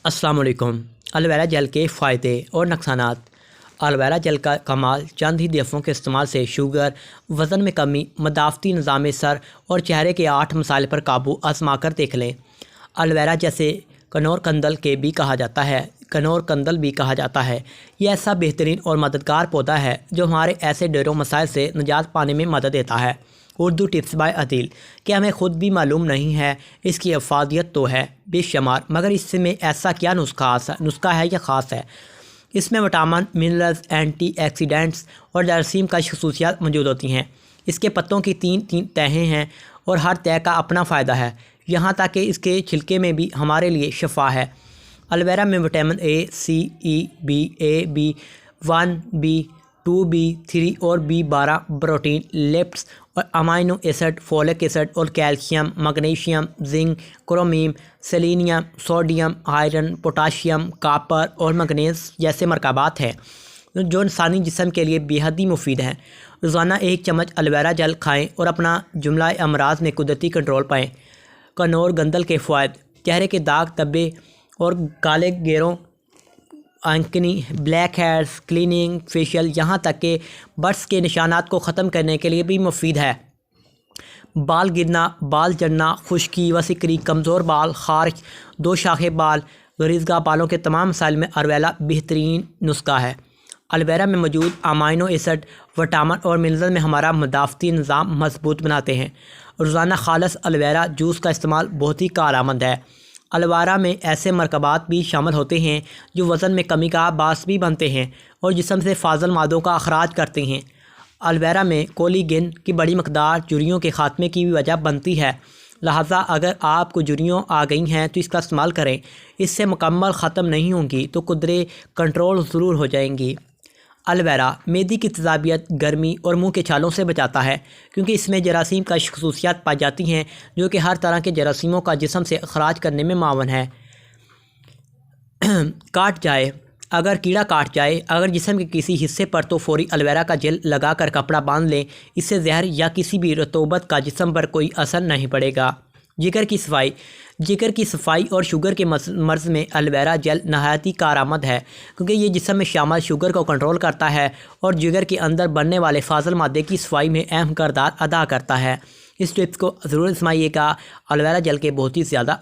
السلام علیکم۔ الویرا جل کے فائدے اور نقصانات۔ الویرا جل کا کمال چند ہی دفعوں کے استعمال سے شوگر، وزن میں کمی، مدافعتی نظام سر اور چہرے کے 8 مسائل پر قابو آزما کر دیکھ لیں۔ الویرا جیسے کنور کندل بھی کہا جاتا ہے یہ ایسا بہترین اور مددگار پودا ہے جو ہمارے ایسے ڈیروں مسائل سے نجات پانے میں مدد دیتا ہے۔ اردو ٹپس بائی عدیل کہ ہمیں خود بھی معلوم نہیں ہے اس کی افادیت تو ہے بے شمار، مگر اس میں ایسا کیا نسخہ ہے یا خاص ہے۔ اس میں وٹامن، منرلز، اینٹی ایکسیڈنٹس اور جراثیم کا خصوصیات موجود ہوتی ہیں۔ اس کے پتوں کی 3 تہیں ہیں اور ہر تہ کا اپنا فائدہ ہے، یہاں تک کہ اس کے چھلکے میں بھی ہمارے لیے شفا ہے۔ الویرا میں vitamin A، C، E، B، A، B1، B2، B3 اور B12 پروٹین، لیپٹس اور امائنو ایسڈ، فولک ایسڈ اور calcium, magnesium, zinc, chromium, selenium, sodium, iron, potassium, copper اور منگنیز جیسے مرکبات ہیں جو انسانی جسم کے لیے بے حد ہی مفید ہیں۔ روزانہ 1 چمچ الویرا جل کھائیں اور اپنا جملہ امراض میں قدرتی کنٹرول پائیں۔ کنور گندل کے فوائد: چہرے کے داغ، دھبے اور کالے گیروں، اینکنی، بلیک ہیڈز، کلیننگ، فیشل، یہاں تک کہ برس کے نشانات کو ختم کرنے کے لیے بھی مفید ہے۔ بال گرنا، بال جھڑنا، خشکی و سکری، کمزور بال، خارش، 2 شاخے بال، گریزگاہ بالوں کے تمام مسائل میں الویرا بہترین نسخہ ہے۔ الویرا میں موجود امائنو ایسڈ، وٹامن اور منرل میں ہمارا مدافعتی نظام مضبوط بناتے ہیں۔ روزانہ خالص الویرا جوس کا استعمال بہت ہی کارآمد ہے۔ الویرا میں ایسے مرکبات بھی شامل ہوتے ہیں جو وزن میں کمی کا باعث بھی بنتے ہیں اور جسم سے فاضل مادوں کا اخراج کرتے ہیں۔ الویرا میں کولیجن کی بڑی مقدار جھریوں کے خاتمے کی بھی وجہ بنتی ہے، لہٰذا اگر آپ کو جھریاں آ گئی ہیں تو اس کا استعمال کریں۔ اس سے مکمل ختم نہیں ہوں گی تو قدرے کنٹرول ضرور ہو جائیں گی۔ الویرا معدے کی تیزابیت، گرمی اور منہ کے چھالوں سے بچاتا ہے کیونکہ اس میں جراثیم کا خصوصیات پائی جاتی ہیں جو کہ ہر طرح کے جراثیموں کا جسم سے اخراج کرنے میں معاون ہے۔ کاٹ جائے: اگر کیڑا کاٹ جائے اگر جسم کے کسی حصے پر تو فوری الویرا کا جیل لگا کر کپڑا باندھ لیں، اس سے زہر یا کسی بھی رطوبت کا جسم پر کوئی اثر نہیں پڑے گا۔ جگر کی صفائی اور شوگر کے مرض میں الویرا جیل نہایت ہی کارآمد ہے کیونکہ یہ جسم میں شامل شوگر کو کنٹرول کرتا ہے اور جگر کے اندر بننے والے فاضل مادے کی صفائی میں اہم کردار ادا کرتا ہے۔ اس ٹپس کو ضرور آزمائیے گا۔ الویرا جیل کے بہت ہی زیادہ